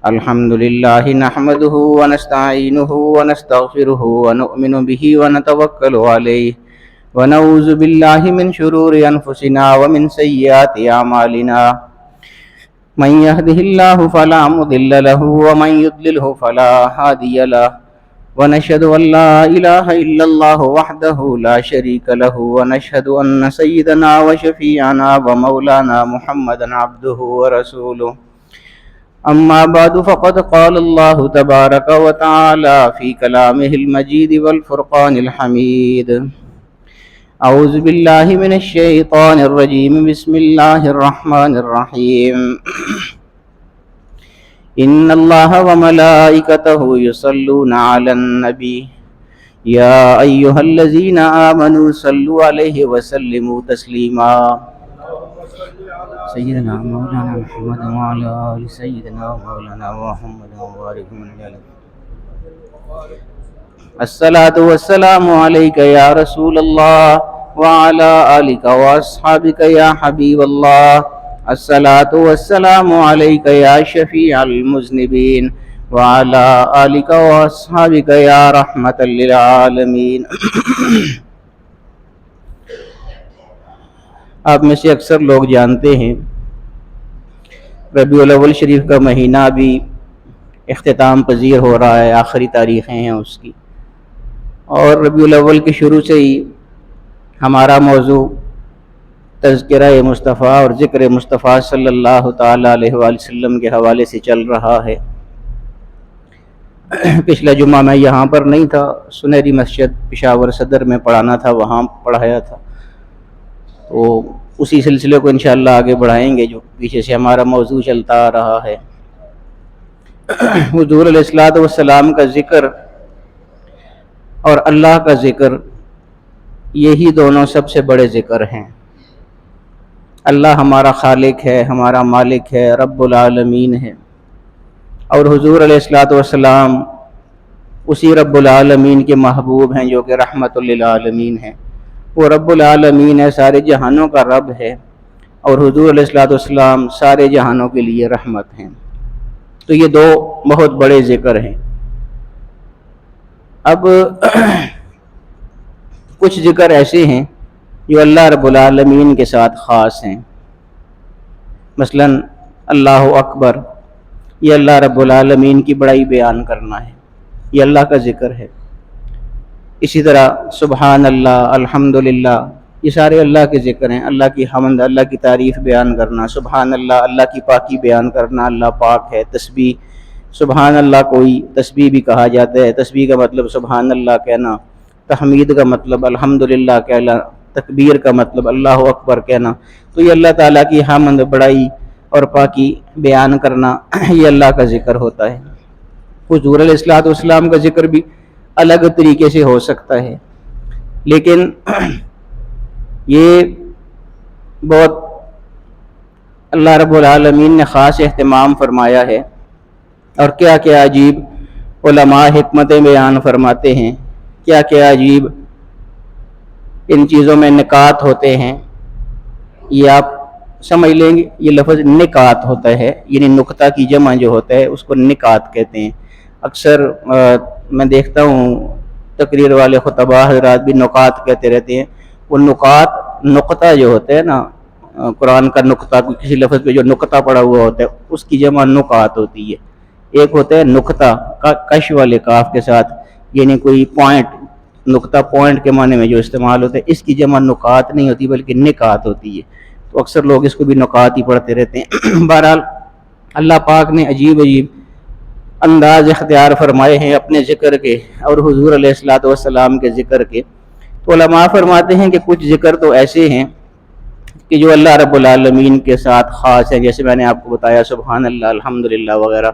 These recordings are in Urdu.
الحمد لله نحمده ونستعينه ونستغفره ونؤمن به ونتوكل عليه ونعوذ بالله من شرور أنفسنا ومن سيئات أعمالنا من يهده الله فلا مضل له ومن يضلله فلا هادي له ونشهد أن لا إله إلا الله وحده لا شريك له ونشهد أن سيدنا وشفيعنا ومولانا محمدا عبده ورسوله أما بعد فقد قال الله تبارك وتعالى في كلامه المجيد والفرقان الحميد أعوذ بالله من الشيطان الرجيم بسم الله الرحمن الرحيم إن الله وملائكته يصلون على النبي يا أيها الذين آمنوا صلوا عليه وسلموا تسليما سيدنا مولانا محمد وعلى آل سيدنا مولانا محمد وبارك وسلم. الصلاة والسلام عليك يا رسول الله وعلى آلك وأصحابك يا حبيب الله. الصلاة والسلام عليك يا شفيع المذنبين وعلى آلك وأصحابك يا رحمة للعالمين. آپ میں سے اکثر لوگ جانتے ہیں ربیع الاول شریف کا مہینہ بھی اختتام پذیر ہو رہا ہے، آخری تاریخیں ہیں اس کی، اور ربیع الاول کے شروع سے ہی ہمارا موضوع تذکرہ مصطفیٰ اور ذکر مصطفیٰ صلی اللہ تعالیٰ علیہ وآلہ وسلم کے حوالے سے چل رہا ہے. پچھلا جمعہ میں یہاں پر نہیں تھا، سنہری مسجد پشاور صدر میں پڑھانا تھا، وہاں پڑھایا تھا، تو اسی سلسلے کو انشاءاللہ آگے بڑھائیں گے جو پیچھے سے ہمارا موضوع چلتا آ رہا ہے. حضور علیہ الصلوۃ والسلام کا ذکر اور اللہ کا ذکر، یہی دونوں سب سے بڑے ذکر ہیں. اللہ ہمارا خالق ہے، ہمارا مالک ہے، رب العالمین ہے، اور حضور علیہ الصلوۃ والسلام اسی رب العالمین کے محبوب ہیں جو کہ رحمت للعالمین ہیں. وہ رب العالمین ہے، سارے جہانوں کا رب ہے، اور حضور علیہ الصلوۃ والسلام سارے جہانوں کے لیے رحمت ہیں. تو یہ دو بہت بڑے ذکر ہیں. اب کچھ ذکر ایسے ہیں جو اللہ رب العالمین کے ساتھ خاص ہیں. مثلا اللہ اکبر، یہ اللہ رب العالمین کی بڑائی بیان کرنا ہے، یہ اللہ کا ذکر ہے. اسی طرح سبحان اللہ، الحمدللہ، یہ سارے اللہ کے ذکر ہیں. اللہ کی حمد، اللہ کی تعریف بیان کرنا، سبحان اللہ، اللہ کی پاکی بیان کرنا، اللہ پاک ہے. تسبیح، سبحان اللہ کوئی تسبیح بھی کہا جاتا ہے. تسبیح کا مطلب سبحان اللہ کہنا، تحمید کا مطلب الحمدللہ کہنا، تکبیر کا مطلب اللہ اکبر کہنا. تو یہ اللہ تعالیٰ کی حمد، بڑائی اور پاکی بیان کرنا، یہ اللہ کا ذکر ہوتا ہے. حضور علیہ الصلوۃ والسلام کا ذکر بھی الگ طریقے سے ہو سکتا ہے، لیکن یہ بہت اللہ رب العالمین نے خاص اہتمام فرمایا ہے. اور کیا کیا عجیب علماء حکمتیں بیان فرماتے ہیں، کیا کیا عجیب ان چیزوں میں نکات ہوتے ہیں. یہ آپ سمجھ لیں گے، یہ لفظ نکات ہوتا ہے، یعنی نقطہ کی جمع جو ہوتا ہے اس کو نکات کہتے ہیں. اکثر میں دیکھتا ہوں تقریر والے خطبہ حضرات بھی نکات کہتے رہتے ہیں. وہ نکات، نقطہ جو ہوتا ہے نا، قرآن کا نقطہ، کسی لفظ پہ جو نقطہ پڑا ہوا ہوتا ہے اس کی جمع نکات ہوتی ہے. ایک ہوتا ہے نقطہ کش والے کاف کے ساتھ، یعنی کوئی پوائنٹ، نقطہ پوائنٹ کے معنی میں جو استعمال ہوتا ہے، اس کی جمع نکات نہیں ہوتی بلکہ نکات ہوتی ہے. تو اکثر لوگ اس کو بھی نکات ہی پڑھتے رہتے ہیں. بہرحال اللہ پاک نے عجیب عجیب انداز اختیار فرمائے ہیں اپنے ذکر کے اور حضور علیہ الصلوۃ والسلام کے ذکر کے. تو علماء فرماتے ہیں کہ کچھ ذکر تو ایسے ہیں کہ جو اللہ رب العالمین کے ساتھ خاص ہیں، جیسے میں نے آپ کو بتایا سبحان اللہ، الحمدللہ وغیرہ،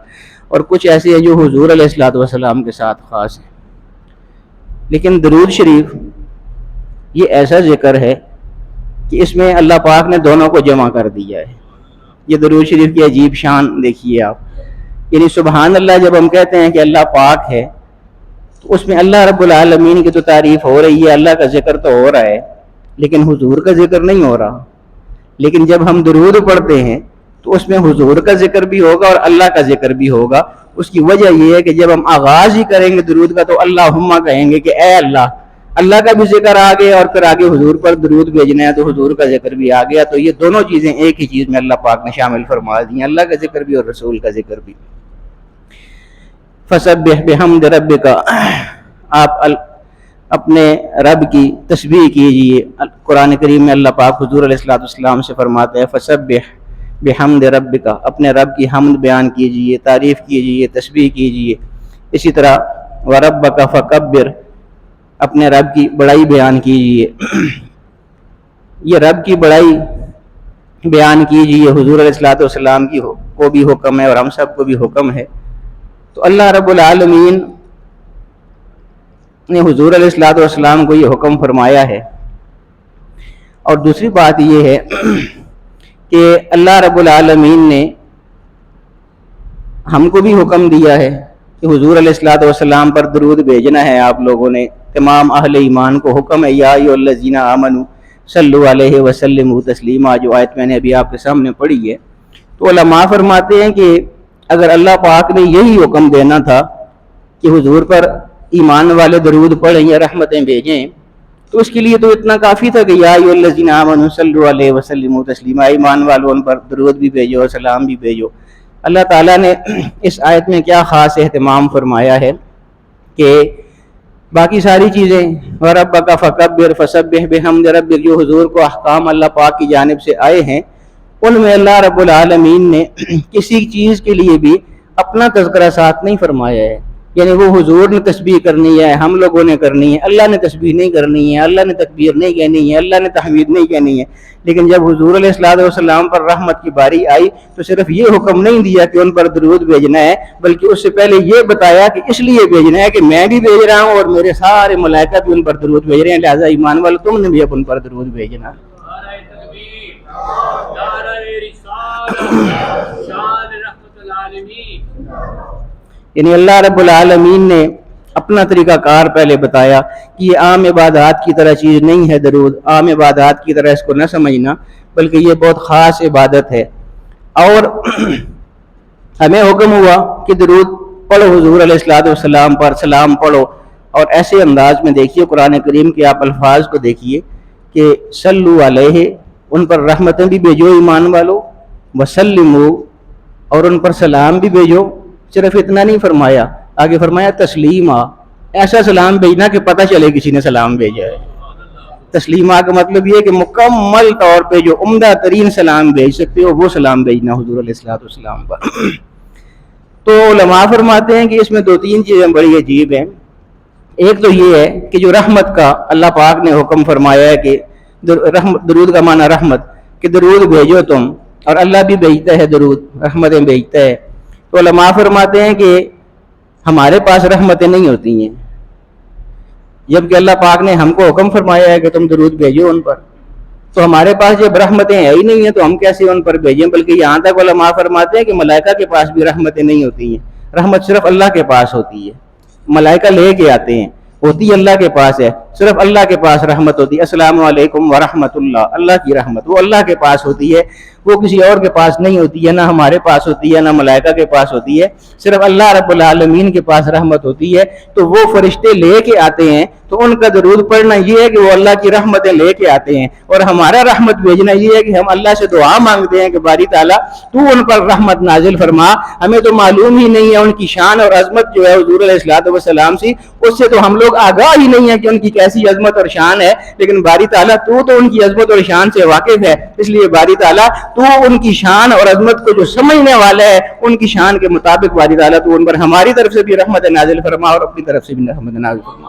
اور کچھ ایسے ہیں جو حضور علیہ الصلوۃ والسلام کے ساتھ خاص ہیں. لیکن درود شریف یہ ایسا ذکر ہے کہ اس میں اللہ پاک نے دونوں کو جمع کر دیا ہے. یہ درود شریف کی عجیب شان دیکھیے آپ. یعنی سبحان اللہ جب ہم کہتے ہیں کہ اللہ پاک ہے، تو اس میں اللہ رب العالمین کی تو تعریف ہو رہی ہے، اللہ کا ذکر تو ہو رہا ہے، لیکن حضور کا ذکر نہیں ہو رہا. لیکن جب ہم درود پڑھتے ہیں تو اس میں حضور کا ذکر بھی ہوگا اور اللہ کا ذکر بھی ہوگا. اس کی وجہ یہ ہے کہ جب ہم آغاز ہی کریں گے درود کا تو اللہم کہیں گے کہ اے اللہ کا بھی ذکر آ گیا اور پھر آگے حضور پر درود بھیجنا ہے تو حضور کا ذکر بھی آ گیا. تو یہ دونوں چیزیں ایک ہی چیز میں اللہ پاک نے شامل فرما دی ہیں, اللہ کا ذکر بھی اور رسول کا ذکر بھی. فسبح بحمد ربک, آپ اپنے رب کی تسبیح کیجئے. قرآن کریم میں اللہ پاک حضور علیہ السلام سے فرماتا ہے فسبح بحمد ربک, اپنے رب کی حمد بیان کیجئے, تعریف کیجئے, تسبیح کیجئے. اسی طرح وربک فکبر, اپنے رب کی بڑائی بیان کیجئے. یہ رب کی بڑائی بیان کیجئے حضور علیہ السلام کی کو بھی حکم ہے اور ہم سب کو بھی حکم ہے. تو اللہ رب العالمین نے حضور علیہ السلام کو یہ حکم فرمایا ہے. اور دوسری بات یہ ہے کہ اللہ رب العالمین نے ہم کو بھی حکم دیا ہے کہ حضور علیہ السلام پر درود بھیجنا ہے. آپ لوگوں نے تمام اہل ایمان کو حکم ہے یا ایھا الذین آمنوا صلوا علیہ وسلموا تسلیما, جو آیت میں نے ابھی آپ کے سامنے پڑھی ہے. تو علماء فرماتے ہیں کہ اگر اللہ پاک نے یہی حکم دینا تھا کہ حضور پر ایمان والے درود پڑھیں یا رحمتیں بھیجیں تو اس کے لیے تو اتنا کافی تھا کہ یا ایھا الذین آمنوا صلوا علیہ وسلموا تسلیما, ایمان والوں ان پر درود بھی بھیجو اور سلام بھی بھیجو. اللہ تعالیٰ نے اس آیت میں کیا خاص اہتمام فرمایا ہے کہ باقی ساری چیزیں وَرَبَّكَ فَكَبِّرْ فَسَبِّحْ بِحَمْدِ رَبِّكَ, جو حضور کو احکام اللہ پاک کی جانب سے آئے ہیں ان میں اللہ رب العالمین نے کسی چیز کے لیے بھی اپنا تذکرہ ساتھ نہیں فرمایا ہے. یعنی وہ حضور نے تسبیح کرنی ہے, ہم لوگوں نے کرنی ہے, اللہ نے تسبیح نہیں کرنی ہے, اللہ نے تکبیر نہیں کہنی ہے, اللہ نے تحمید نہیں کہنی ہے. لیکن جب حضور علیہ السلام پر رحمت کی باری آئی تو صرف یہ حکم نہیں دیا کہ ان پر درود بھیجنا ہے, بلکہ اس سے پہلے یہ بتایا کہ اس لیے بھیجنا ہے کہ میں بھی بھیج رہا ہوں اور میرے سارے ملائکہ بھی ان پر درود بھیج رہے ہیں, لہٰذا ایمان والو تم نے بھی ان پر درود بھیجنا. یعنی اللہ رب العالمین نے اپنا طریقہ کار پہلے بتایا کہ یہ عام عبادات کی طرح چیز نہیں ہے. درود عام عبادات کی طرح اس کو نہ سمجھنا, بلکہ یہ بہت خاص عبادت ہے. اور ہمیں حکم ہوا کہ درود پڑھو حضور علیہ السلام پر, سلام پڑھو. اور ایسے انداز میں دیکھیے قرآن کریم کے آپ الفاظ کو دیکھیے کہ صلو علیہ, ان پر رحمتیں بھی بھیجو ایمان والو, وسلمو, اور ان پر سلام بھی بھیجو. صرف اتنا نہیں فرمایا, آگے فرمایا تسلیما, ایسا سلام بھیجنا کہ پتہ چلے کسی نے سلام بھیجا ہے. تسلیما کا مطلب یہ ہے کہ مکمل طور پہ جو عمدہ ترین سلام بھیج سکتے ہو وہ سلام بھیجنا حضور علیہ السلام پر. تو علماء فرماتے ہیں کہ اس میں دو تین چیزیں بڑی عجیب ہیں. ایک تو یہ ہے کہ جو رحمت کا اللہ پاک نے حکم فرمایا ہے کہ درود کا معنی رحمت, کہ درود بھیجو تم, اور اللہ بھی بھیجتا ہے درود, رحمتیں بھیجتا ہے. تو علماء فرماتے ہیں کہ ہمارے پاس رحمتیں نہیں ہوتی ہیں, جبکہ اللہ پاک نے ہم کو حکم فرمایا ہے کہ تم درود بھیجو ان پر. تو ہمارے پاس جب رحمتیں ہیں ہی نہیں ہیں تو ہم کیسے ان پر بھیجیں. بلکہ یہاں تک علماء فرماتے ہیں کہ ملائکہ کے پاس بھی رحمتیں نہیں ہوتی ہیں, رحمت صرف اللہ کے پاس ہوتی ہے. ملائکہ لے کے آتے ہیں, ہوتی اللہ کے پاس ہے, صرف اللہ کے پاس رحمت ہوتی ہے. السلام علیکم ورحمۃ اللہ, اللہ کی رحمت وہ اللہ کے پاس ہوتی ہے, وہ کسی اور کے پاس نہیں ہوتی ہے, نہ ہمارے پاس ہوتی ہے, نہ ملائکہ کے پاس ہوتی ہے. صرف اللہ رب العالمین کے پاس رحمت ہوتی ہے. تو وہ فرشتے لے کے آتے ہیں, تو ان کا درود پڑھنا یہ ہے کہ وہ اللہ کی رحمتیں لے کے آتے ہیں, اور ہمارا رحمت بھیجنا یہ ہے کہ ہم اللہ سے دعا مانگتے ہیں کہ باری تعالیٰ تو ان پر رحمت نازل فرما. ہمیں تو معلوم ہی نہیں ہے ان کی شان اور عظمت جو ہے حضور علیہ السلام سے, اس سے تو ہم لوگ آگاہ ہی نہیں ہے کہ ان کی کیسی عظمت اور شان ہے. لیکن باری تعالیٰ تو ان کی عظمت اور شان سے واقف ہے, اس لیے باری تعالیٰ تو ان کی شان اور عظمت کو جو سمجھنے والا ہے ان کی شان کے مطابق باری تعالیٰ تو ان پر ہماری طرف سے بھی رحمت نازل فرما اور اپنی طرف سے بھی رحمت نازل فرما.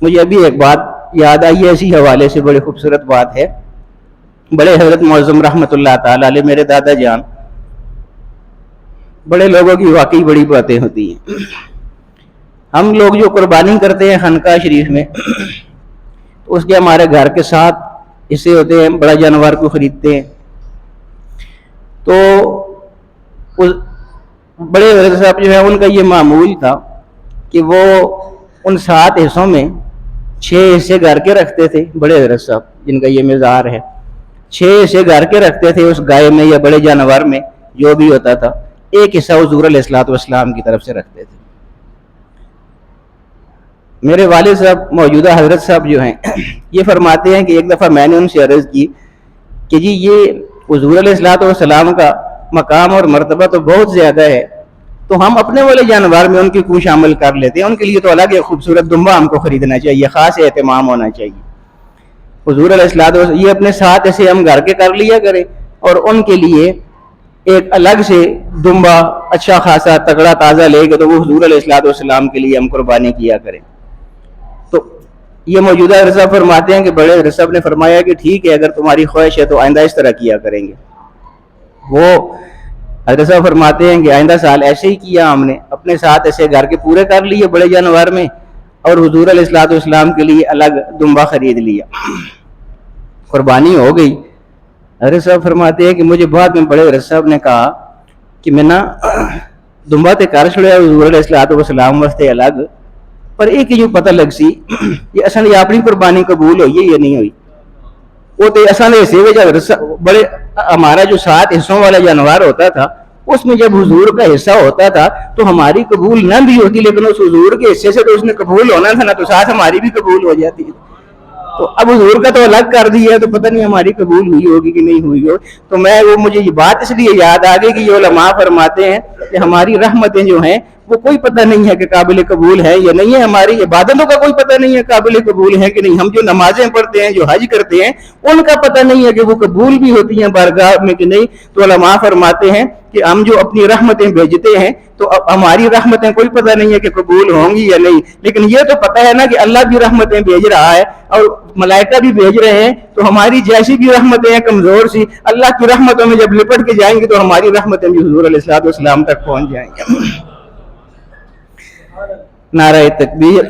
مجھے ابھی ایک بات یاد آئی ہے, اسی حوالے سے بڑی خوبصورت بات ہے. بڑے حضرت معظم رحمۃ اللہ تعالی علیہ میرے دادا جان, بڑے لوگوں کی واقعی بڑی باتیں ہوتی ہیں. ہم لوگ جو قربانی کرتے ہیں خانقاہ شریف میں, تو اس کے ہمارے گھر کے ساتھ حصے ہوتے ہیں, بڑا جانور کو خریدتے ہیں. تو بڑے حضرت صاحب جو ہے ان کا یہ معمول تھا کہ وہ ان 7 حصوں میں 6 حصے گھر کے رکھتے تھے بڑے حضرت صاحب, جن کا یہ مزار ہے، 6 حصے گھر کے رکھتے تھے اس گائے میں یا بڑے جانور میں جو بھی ہوتا تھا، ایک حصہ حضور علیہ الصلوۃ والسلام کی طرف سے رکھتے تھے۔ میرے والد صاحب موجودہ حضرت صاحب جو ہیں یہ فرماتے ہیں کہ ایک دفعہ میں نے ان سے عرض کی کہ جی یہ حضور علیہ الصلوۃ والسلام کا مقام اور مرتبہ تو بہت زیادہ ہے، تو ہم اپنے والے جانور میں ان کی کوئی شامل کر لیتے ہیں، ان کے لیے تو الگ ایک خوبصورت دمبا ہم کو خریدنا چاہیے، خاص اہتمام ہونا چاہیے۔ حضور علیہ الصلوۃ والسلام یہ اپنے ساتھ ایسے ہم گھر کے کر لیا کریں، اور ان کے لیے ایک الگ سے دمبا اچھا خاصا تگڑا تازہ لے کے تو وہ حضور علیہ الصلوۃ والسلام کے لیے ہم قربانی کیا کریں۔ تو یہ موجودہ حضرت صاحب فرماتے ہیں کہ بڑے حضرت صاحب نے فرمایا کہ ٹھیک ہے، اگر تمہاری خواہش ہے تو آئندہ اس طرح کیا کریں گے۔ وہ حضرت صاحب فرماتے ہیں کہ آئندہ سال ایسے ہی کیا، ہم نے اپنے ساتھ ایسے گھر کے پورے کر لیے بڑے جانور میں، اور حضور علیہ الصلوۃ والسلام کے لیے الگ دمبا خرید لیا، قربانی ہو گئی۔ حضرت صاحب فرماتے ہیں کہ مجھے بعد میں بڑے حضرت صاحب نے کہا کہ میں نا دمبا تے کر چھڑیا حضور علیہ الصلوۃ والسلام واسطے الگ، پر ایک جو پتہ لگ سی کہ اصل یہ اپنی قربانی قبول ہوئی ہے یا نہیں ہوئی۔ وہ تو اصل حصے بڑے ہمارا جو 7 حصوں والا جانور ہوتا تھا اس میں جب حضور کا حصہ ہوتا تھا تو ہماری قبول نہ بھی ہوتی، لیکن اس حضور کے حصے سے تو اس نے قبول ہونا تھا نا، تو ساتھ ہماری بھی قبول ہو جاتی ہے۔ تو اب حضور کا تو الگ کر دیا ہے، تو پتہ نہیں ہماری قبول ہوئی ہوگی کہ نہیں ہوئی ہو۔ تو مجھے یہ بات اس لیے یاد آ گئی کہ یہ علماء فرماتے ہیں کہ ہماری رحمتیں جو ہیں وہ کوئی پتہ نہیں ہے کہ قابل قبول ہے یا نہیں ہے، ہماری عبادتوں کا کوئی پتہ نہیں ہے قابل قبول ہے کہ نہیں، ہم جو نمازیں پڑھتے ہیں جو حج کرتے ہیں ان کا پتہ نہیں ہے کہ وہ قبول بھی ہوتی ہیں بارگاہ میں کہ نہیں۔ تو علماء فرماتے ہیں کہ ہم جو اپنی رحمتیں بھیجتے ہیں تو ہماری رحمتیں کوئی پتہ نہیں ہے کہ قبول ہوں گی یا نہیں، لیکن یہ تو پتہ ہے نا کہ اللہ بھی رحمتیں بھیج رہا ہے اور ملائکہ بھی بھیج رہے ہیں، تو ہماری جیسی بھی رحمتیں ہیں کمزور سی، اللہ کی رحمتوں میں جب لپٹ کے جائیں گے تو ہماری رحمتیں بھی حضور علیہ الصلوۃ والسلام تک پہنچ جائیں گے۔ نعرہ تکبیر،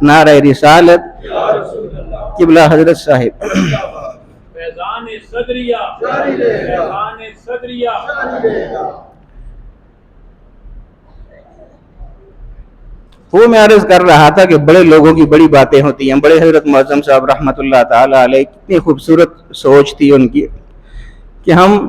نعرہ رسالت، قبلہ حضرت صاحب۔ فیضان صدریہ، فیضان صدریہ۔ وہ میں عرض کر رہا تھا کہ بڑے لوگوں کی بڑی باتیں ہوتی ہیں، بڑے حضرت معظم صاحب رحمۃ اللہ تعالی علیہ کتنی خوبصورت سوچ تھی ان کی کہ ہم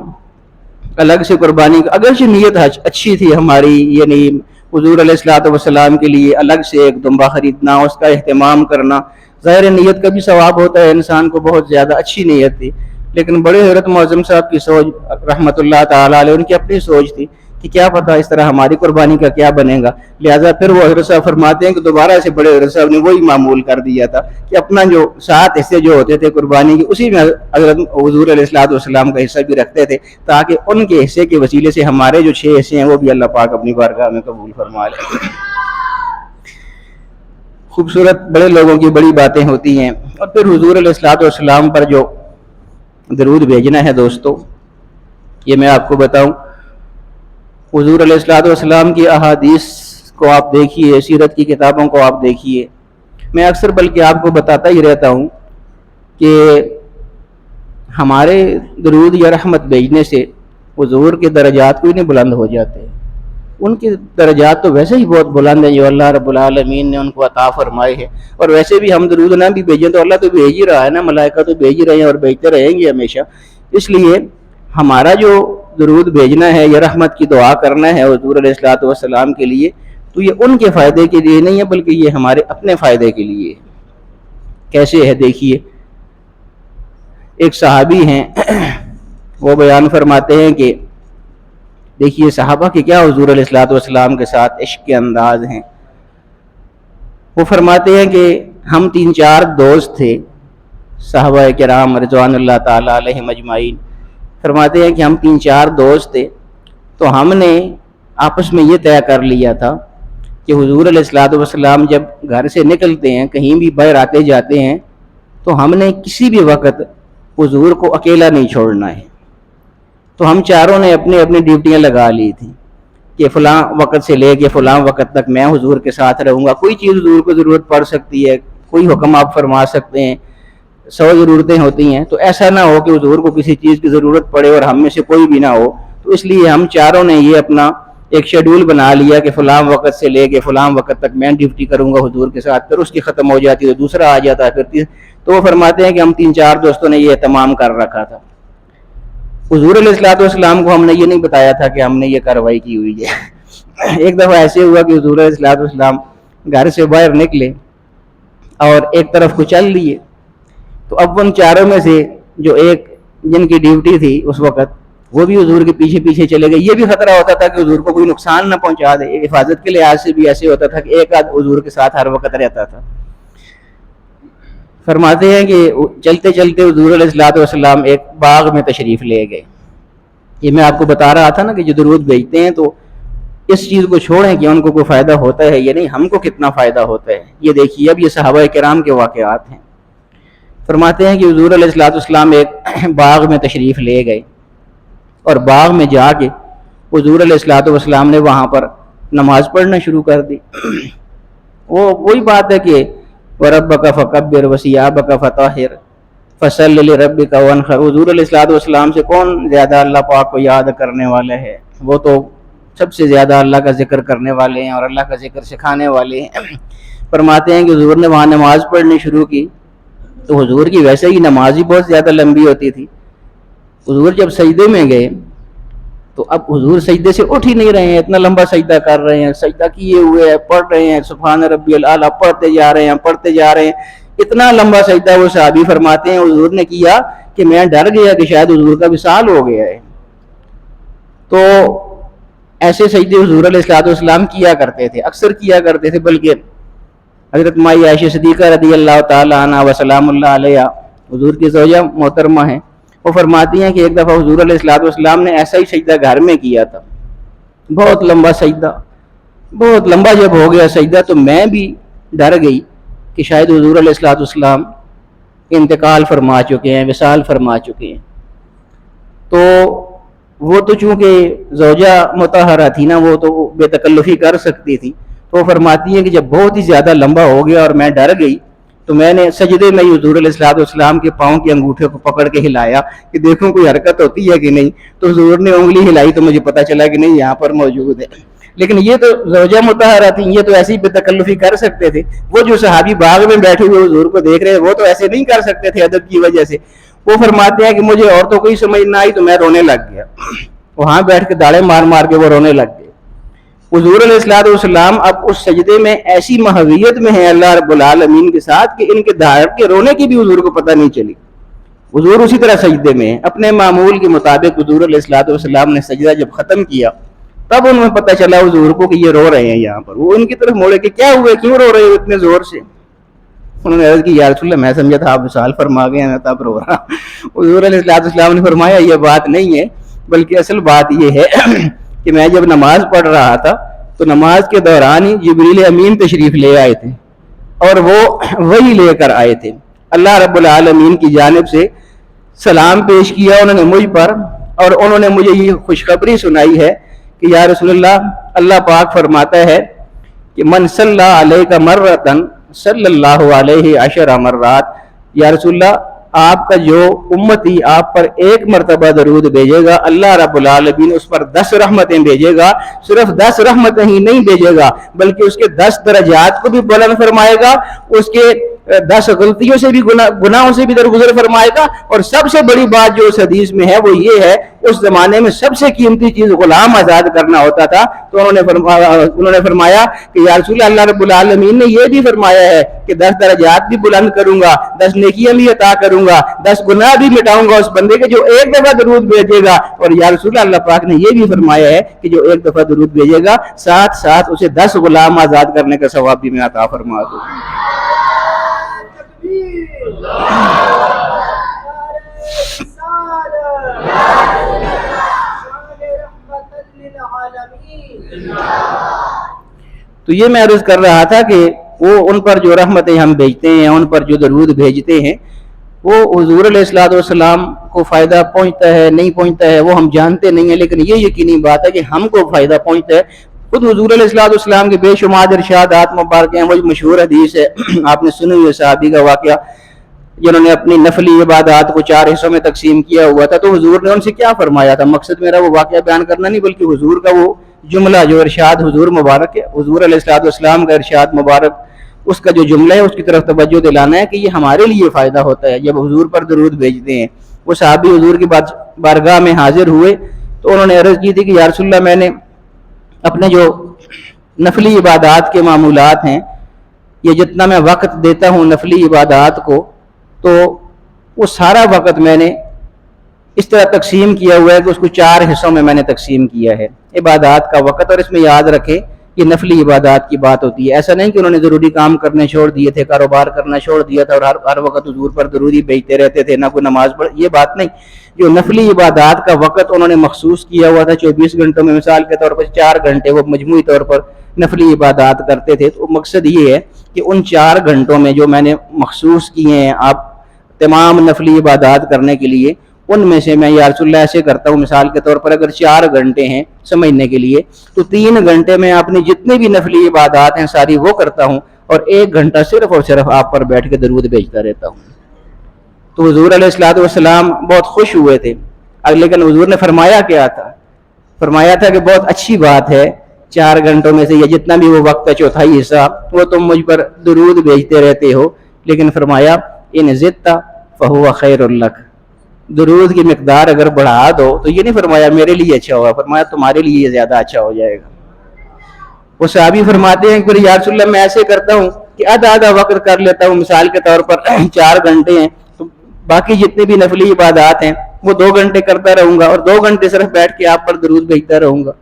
الگ سے قربانی، اگرچہ نیت اچھی تھی ہماری، یعنی حضور علیہ الصلوۃ والسلام کے لیے الگ سے ایک دمبا خریدنا، اس کا اہتمام کرنا، ظاہر نیت کا بھی ثواب ہوتا ہے، انسان کو بہت زیادہ اچھی نیت تھی، لیکن بڑے حضرت معظم صاحب کی سوچ رحمۃ اللہ تعالی علیہ ان کی اپنی سوچ تھی کہ کیا پتہ اس طرح ہماری قربانی کا کیا بنے گا، لہٰذا پھر وہ حضرت صاحب فرماتے ہیں کہ دوبارہ سے بڑے حضرت صاحب نے وہی معمول کر دیا تھا کہ اپنا جو 7 حصے جو ہوتے تھے قربانی کے اسی میں حضرت حضور علیہ الصلوۃ والسلام کا حصہ بھی رکھتے تھے، تاکہ ان کے حصے کے وسیلے سے ہمارے جو 6 حصے ہیں وہ بھی اللہ پاک اپنی بارگاہ میں قبول فرما لے۔ خوبصورت بڑے لوگوں کی بڑی باتیں ہوتی ہیں۔ اور پھر حضور علیہ الصلوۃ والسلام پر جو درود بھیجنا ہے دوستو، یہ میں آپ کو بتاؤں، حضور علیہ الصلوۃ والسلام کی احادیث کو آپ دیکھیے، سیرت کی کتابوں کو آپ دیکھیے، میں اکثر بلکہ آپ کو بتاتا ہی رہتا ہوں کہ ہمارے درود یا رحمت بھیجنے سے حضور کے درجات کوئی نہیں بلند ہو جاتے، ان کے درجات تو ویسے ہی بہت بلند ہیں جو اللہ رب العالمین نے ان کو عطا فرمائے ہیں، اور ویسے بھی ہم درود نہ بھی بھیجیں تو اللہ تو بھیج ہی رہا ہے نا، ملائکہ تو بھیج ہی رہے ہیں اور بھیجتے رہیں گے ہمیشہ۔ اس لیے ہمارا جو درود بھیجنا ہے یا رحمت کی دعا کرنا ہے حضور علیہ الصلوۃ والسلام کے لیے، تو یہ ان کے فائدے کے لیے نہیں ہے بلکہ یہ ہمارے اپنے فائدے کے لیے۔ کیسے ہے دیکھیے، ایک صحابی ہیں وہ بیان فرماتے ہیں کہ دیکھیے صحابہ کے کیا حضور علیہ الصلوۃ والسلام کے ساتھ عشق کے انداز ہیں۔ وہ فرماتے ہیں کہ ہم 3-4 دوست تھے، صحابہ کرام رضوان اللہ تعالی علیہم اجمعین، فرماتے ہیں کہ ہم 3-4 دوست تھے، تو ہم نے آپس میں یہ طے کر لیا تھا کہ حضور علیہ الصلوۃ والسلام جب گھر سے نکلتے ہیں، کہیں بھی باہر آتے جاتے ہیں، تو ہم نے کسی بھی وقت حضور کو اکیلا نہیں چھوڑنا ہے۔ تو ہم چاروں نے اپنی اپنی ڈیوٹیاں لگا لی تھیں کہ فلاں وقت سے لے کے فلاں وقت تک میں حضور کے ساتھ رہوں گا، کوئی چیز حضور کو ضرورت پڑ سکتی ہے، کوئی حکم آپ فرما سکتے ہیں، 100 ضرورتیں ہوتی ہیں، تو ایسا نہ ہو کہ حضور کو کسی چیز کی ضرورت پڑے اور ہم میں سے کوئی بھی نہ ہو۔ تو اس لیے ہم چاروں نے یہ اپنا ایک شیڈول بنا لیا کہ فلاں وقت سے لے کے فلاں وقت تک میں ڈیوٹی کروں گا حضور کے ساتھ، پھر اس کی ختم ہو جاتی ہے تو دوسرا آ جاتا ہے، پھر تو وہ فرماتے ہیں کہ ہم 3-4 دوستوں نے یہ اہتمام کر رکھا تھا، حضور علیہ الصلوۃ والسلام کو ہم نے یہ نہیں بتایا تھا کہ ہم نے یہ کارروائی کی ہوئی ہے۔ ایک دفعہ ایسے ہوا کہ حضور علیہ الصلوۃ والسلام گھر سے باہر نکلے اور ایک طرف کو چل لیے، تو اب ان چاروں میں سے جو ایک جن کی ڈیوٹی تھی اس وقت وہ بھی حضور کے پیچھے پیچھے چلے گئے۔ یہ بھی خطرہ ہوتا تھا کہ حضور کو کوئی نقصان نہ پہنچا دے، حفاظت کے لحاظ سے بھی ایسے ہوتا تھا کہ ایک آدھ حضور کے ساتھ ہر وقت رہتا تھا۔ فرماتے ہیں کہ چلتے چلتے حضور علیہ الصلوۃ والسلام ایک باغ میں تشریف لے گئے۔ یہ میں آپ کو بتا رہا تھا نا کہ جو درود بھیجتے ہیں تو اس چیز کو چھوڑیں کہ ان کو کوئی فائدہ ہوتا ہے یا نہیں، ہم کو کتنا فائدہ ہوتا ہے یہ دیکھیے۔ اب یہ صحابہ کرام کے واقعات ہیں۔ فرماتے ہیں کہ حضور علیہ الصلوۃ والسلام ایک باغ میں تشریف لے گئے اور باغ میں جا کے حضور علیہ الصلوۃ والسلام نے وہاں پر نماز پڑھنا شروع کر دی۔ وہی بات ہے کہ وَرَبَّكَ فَكَبِّرْ وَثِيَابَكَ فَطَهِّرْ فَصَلِّ لِرَبِّكَ وَانْحَرْ۔ حضور علیہ الصلوۃ والسلام سے کون زیادہ اللہ پاک کو یاد کرنے والا ہے؟ وہ تو سب سے زیادہ اللہ کا ذکر کرنے والے ہیں اور اللہ کا ذکر سکھانے والے ہیں۔ فرماتے ہیں کہ حضور نے وہاں نماز پڑھنی شروع کی تو حضور کی ویسے ہی نماز ہی بہت زیادہ لمبی ہوتی تھی۔ حضور جب سجدے میں گئے تو اب حضور سجدے سے اٹھ ہی نہیں رہے ہیں، اتنا لمبا سجدہ کر رہے ہیں، سجدہ کیے ہوئے ہیں، پڑھ رہے ہیں سبحان ربی الاعلیٰ، پڑھتے جا رہے ہیں، اتنا لمبا سجدہ وہ صحابی فرماتے ہیں حضور نے کیا کہ میں ڈر گیا کہ شاید حضور کا وصال ہو گیا ہے۔ تو ایسے سجدے حضور علیہ الصلوۃ والسلام کیا کرتے تھے، اکثر کیا کرتے تھے، بلکہ حضرت مائی عائشہ صدیقہ رضی اللہ تعالی عنہا وسلام اللہ علیہ حضور کی زوجہ محترمہ ہیں، وہ فرماتی ہیں کہ ایک دفعہ حضور علیہ الصلوۃ والسلام نے ایسا ہی سجدہ گھر میں کیا تھا، بہت لمبا سجدہ، بہت لمبا جب ہو گیا سجدہ تو میں بھی ڈر گئی کہ شاید حضور علیہ الصلوۃ والسلام انتقال فرما چکے ہیں، وصال فرما چکے ہیں۔ تو وہ تو چونکہ زوجہ مطہرہ تھی نا، وہ تو بے تکلفی کر سکتی تھی، تو وہ فرماتی ہیں کہ جب بہت ہی زیادہ لمبا ہو گیا اور میں ڈر گئی تو میں نے سجدے میں حضور علیہ الصلوۃ والسلام کے پاؤں کے انگوٹھے کو پکڑ کے ہلایا کہ دیکھوں کوئی حرکت ہوتی ہے کہ نہیں، تو حضور نے انگلی ہلائی تو مجھے پتہ چلا کہ نہیں یہاں پر موجود ہے۔ لیکن یہ تو زوجہ مطہرہ تھی، یہ تو ایسی بے تکلفی کر سکتے تھے۔ وہ جو صحابی باغ میں بیٹھے ہوئے حضور کو دیکھ رہے وہ تو ایسے نہیں کر سکتے تھے ادب کی وجہ سے۔ وہ فرماتے ہیں کہ مجھے اور تو کوئی سمجھ نہ آئی تو میں رونے لگ گیا، وہاں بیٹھ کے داڑے مار مار کے وہ رونے لگ گئے۔ حضور علیہ الصلوۃ والسلام اب اس سجدے میں ایسی محویت میں ہیں اللہ رب العالمین کے ساتھ کہ ان کے داڑھ کے رونے کی بھی حضور کو پتہ نہیں چلی۔ حضور اسی طرح سجدے میں ہیں، اپنے معمول کے مطابق حضور علیہ الصلوۃ والسلام نے سجدہ جب ختم کیا تب انہیں پتہ چلا حضور کو کہ یہ رو رہے ہیں یہاں پر۔ وہ ان کی طرف موڑے کہ کیا ہوا، کیوں رو رہے ہو اتنے زور سے؟ انہوں نے عرض کی یا رسول اللہ میں سمجھا تھا آپ وصال فرما گئے ہیں، میں تب رو رہا۔ حضور علیہ الصلوۃ والسلام نے فرمایا یہ بات نہیں ہے، بلکہ اصل بات یہ ہے کہ میں جب نماز پڑھ رہا تھا تو نماز کے دوران ہی جبریل امین تشریف لے آئے تھے اور وہ وہی لے کر آئے تھے۔ اللہ رب العالمین کی جانب سے سلام پیش کیا انہوں نے مجھ پر، اور انہوں نے مجھے یہ خوشخبری سنائی ہے کہ یا رسول اللہ پاک فرماتا ہے کہ من صلی علیہ مرتن صلی اللہ علیہ عشر مرات، یا رسول اللہ آپ کا جو امتی آپ پر ایک مرتبہ درود بھیجے گا اللہ رب العالمین اس پر 10 رحمتیں بھیجے گا، صرف 10 رحمتیں ہی نہیں بھیجے گا بلکہ اس کے 10 درجات کو بھی بلند فرمائے گا، اس کے 10 غلطیوں سے بھی گناہوں سے بھی درگزر فرمائے گا۔ اور سب سے بڑی بات جو اس حدیث میں ہے وہ یہ ہے اس زمانے میں سب سے قیمتی چیز غلام آزاد کرنا ہوتا تھا، تو انہوں نے فرمایا کہ یا رسول اللہ رب العالمین نے یہ بھی فرمایا ہے کہ 10 درجات بھی بلند کروں گا، 10 نیکیاں بھی عطا کروں گا، 10 گناہ بھی مٹاؤں گا اس بندے کے جو ایک دفعہ درود بھیجے گا۔ اور یا رسول اللہ پاک نے یہ بھی فرمایا ہے کہ جو ایک دفعہ درود بھیجے گا ساتھ ساتھ اسے 10 غلام آزاد کرنے کا ثواب بھی میں عطا فرما دوں۔ تو یہ میں عرض کر رہا تھا کہ وہ ان پر جو رحمتیں ہم بھیجتے ہیں، ان پر جو درود بھیجتے ہیں، وہ حضور علیہ الصلوۃ والسلام کو فائدہ پہنچتا ہے نہیں پہنچتا ہے وہ ہم جانتے نہیں ہیں، لیکن یہ یقینی بات ہے کہ ہم کو فائدہ پہنچتا ہے۔ خود حضور علیہ الصلوۃ والسلام کے بے شمار ارشادات مبارک ہیں۔ وہ مشہور حدیث ہے آپ نے سنی ہوئی صحابی کا واقعہ جنہوں نے اپنی نفلی عبادات کو 4 حصوں میں تقسیم کیا ہوا تھا، تو حضور نے ان سے کیا فرمایا تھا؟ مقصد میرا وہ واقعہ بیان کرنا نہیں بلکہ حضور کا وہ جملہ جو ارشاد حضور مبارک ہے، حضور علیہ الصلوۃ والسلام کا ارشاد مبارک اس کا جو جملہ ہے اس کی طرف توجہ دلانا ہے کہ یہ ہمارے لیے فائدہ ہوتا ہے جب حضور پر درود بھیجتے ہیں۔ وہ صحابی حضور کی بارگاہ میں حاضر ہوئے تو انہوں نے عرض کی تھی کہ یا رسول اللہ، میں نے اپنے جو نفلی عبادات کے معمولات ہیں، یہ جتنا میں وقت دیتا ہوں نفلی عبادات کو، تو وہ سارا وقت میں نے اس طرح تقسیم کیا ہوا ہے کہ اس کو 4 حصوں میں نے تقسیم کیا ہے عبادات کا وقت۔ اور اس میں یاد رکھیں یہ نفلی عبادات کی بات ہوتی ہے، ایسا نہیں کہ انہوں نے ضروری کام کرنے چھوڑ دیے تھے، کاروبار کرنا چھوڑ دیا تھا اور ہر وقت حضور پر درودی بھیجتے رہتے تھے، نہ کوئی نماز پڑھ، یہ بات نہیں۔ جو نفلی عبادات کا وقت انہوں نے مخصوص کیا ہوا تھا 24 گھنٹوں میں، مثال کے طور پر 4 گھنٹے وہ مجموعی طور پر نفلی عبادات کرتے تھے، تو مقصد یہ ہے کہ ان 4 گھنٹوں میں جو میں نے مخصوص کیے ہیں آپ تمام نفلی عبادات کرنے کے لیے، ان میں سے میں یا رسول اللہ ایسے کرتا ہوں، مثال کے طور پر اگر 4 گھنٹے ہیں سمجھنے کے لیے، تو 3 گھنٹے میں اپنی جتنے بھی نفلی عبادات ہیں ساری وہ کرتا ہوں، اور 1 گھنٹہ صرف اور صرف آپ پر بیٹھ کے درود بھیجتا رہتا ہوں۔ تو حضور علیہ الصلوۃ والسلام بہت خوش ہوئے تھے، لیکن حضور نے فرمایا کیا تھا؟ فرمایا تھا کہ بہت اچھی بات ہے، 4 گھنٹوں میں سے یا جتنا بھی وہ وقت ہے 1/4 حصہ وہ تم مجھ پر درود بھیجتے رہتے ہو، لیکن فرمایا ان زدت فہو خیر لک، درود کی مقدار اگر بڑھا دو تو یہ نہیں فرمایا میرے لیے اچھا ہوگا، فرمایا تمہارے لیے یہ زیادہ اچھا ہو جائے گا۔ وہ صحابی فرماتے ہیں کہ یا رسول اللہ میں ایسے کرتا ہوں کہ آدھا وقت کر لیتا ہوں، مثال کے طور پر 4 گھنٹے ہیں تو باقی جتنے بھی نفلی عبادات ہیں وہ 2 گھنٹے کرتا رہوں گا، اور 2 گھنٹے صرف بیٹھ کے آپ پر درود بھیجتا رہوں گا۔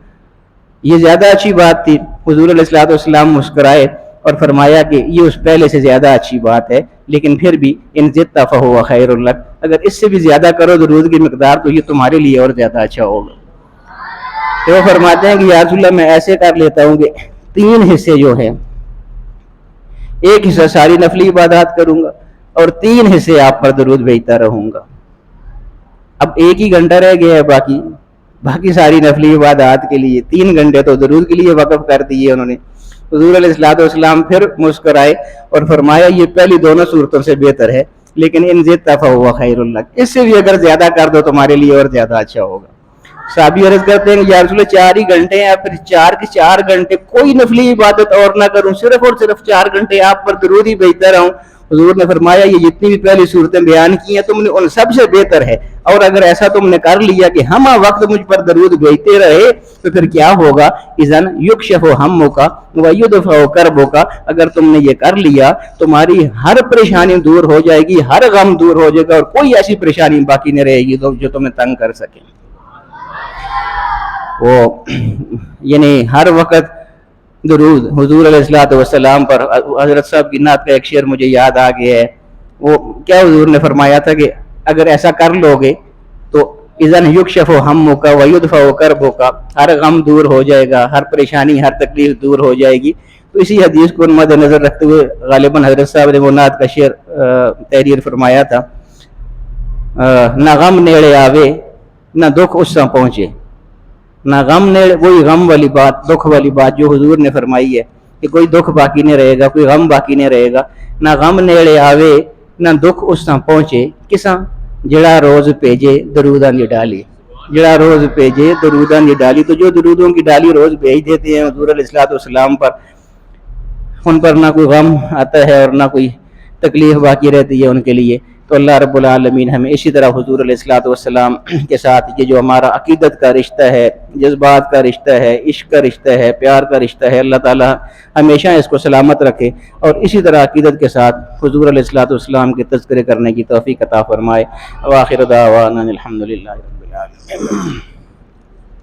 یہ زیادہ اچھی بات تھی۔ حضور علیہ الصلوۃ والسلام مسکرائے اور فرمایا کہ یہ اس پہلے سے زیادہ اچھی بات ہے، لیکن پھر بھی ان زدت فہو خیر لک، اگر اس سے بھی زیادہ کرو درود کی مقدار تو یہ تمہارے لیے اور زیادہ اچھا ہوگا۔ تو وہ فرماتے ہیں کہ یا رسول اللہ میں ایسے کر لیتا ہوں کہ 3 حصے جو ہیں، 1 حصہ ساری نفلی عبادات کروں گا اور 3 حصے آپ پر درود بھیجتا رہوں گا۔ اب 1 ہی گھنٹہ رہ گیا ہے، باقی ساری نفلی عبادات کے لیے 3 گھنٹے تو درود کے لیے وقف کر دیے انہوں نے۔ حضور علیہ الصلوۃ والسلام پھر مسکرائے اور فرمایا یہ پہلی دونوں صورتوں سے بہتر ہے، لیکن ان زدت فہو خیر لک، اس سے بھی اگر زیادہ کر دو تمہارے لیے اور زیادہ اچھا ہوگا۔ صحابی عرض کرتے ہیں کہ یا رسول اللہ 4 ہی گھنٹے ہیں، پھر 4 کے 4 گھنٹے کوئی نفلی عبادت اور نہ کروں، صرف اور صرف 4 گھنٹے آپ پر درود ہی بھیجتا رہوں۔ حضور نے فرمایا یہ جتنی بھی پہلی صورتیں بیان کی ہیں تم نے ان سب سے بہتر ہے، اور اگر ایسا تم نے کر لیا کہ ہم وقت مجھ پر درود بھیجتے رہے تو پھر کیا ہوگا؟ اذن یکشف ہمک ویدفع کربک، اگر تم نے یہ کر لیا تمہاری ہر پریشانی دور ہو جائے گی، ہر غم دور ہو جائے گا، اور کوئی ایسی پریشانی باقی نہیں رہے گی جو تمہیں تنگ کر سکے۔ وہ یعنی ہر وقت درود حضور علیہ الصلوۃ والسلام پر۔ حضرت صاحب کی نعت کا ایک شعر مجھے یاد آ گیا ہے، وہ کیا حضور نے فرمایا تھا کہ اگر ایسا کر لو گے تو اذن یکشف ہمک ویدفع کربک، ہر غم دور ہو جائے گا، ہر پریشانی ہر تکلیف دور ہو جائے گی۔ تو اسی حدیث کو مد نظر رکھتے ہوئے غالباً حضرت صاحب نے وہ نعت کا شعر تحریر فرمایا تھا، نہ غم نیڑے آوے نہ دکھ اس سے پہنچے، نہ غم نے وہی غم والی بات، دکھ والی بات جو حضور نے فرمائی ہے کہ کوئی دکھ باقی نہیں رہے گا، کوئی غم باقی نہیں رہے گا۔ نہ غم نیڑے آوے نہ دکھ اس سے پہنچے، کساں جڑا روز بھیجے دروداں دی ڈالی، جڑا روز بھیجے دروداں دی ڈالی۔ تو جو درودوں کی ڈالی روز بھیج دیتے ہیں حضور علیہ الصلوۃ والسلام پر، ان پر نہ کوئی غم آتا ہے اور نہ کوئی تکلیف باقی رہتی ہے ان کے لیے۔ تو اللہ رب العالمین ہمیں اسی طرح حضور علیہ الصلوۃ والسلام کے ساتھ یہ جو ہمارا عقیدت کا رشتہ ہے، جذبات کا رشتہ ہے، عشق کا رشتہ ہے، پیار کا رشتہ ہے، اللہ تعالیٰ ہمیشہ اس کو سلامت رکھے، اور اسی طرح عقیدت کے ساتھ حضور علیہ الصلوۃ والسلام کے تذکرے کرنے کی توفیق عطا فرمائے۔ وآخر دعوانا الحمدللہ رب العالمین۔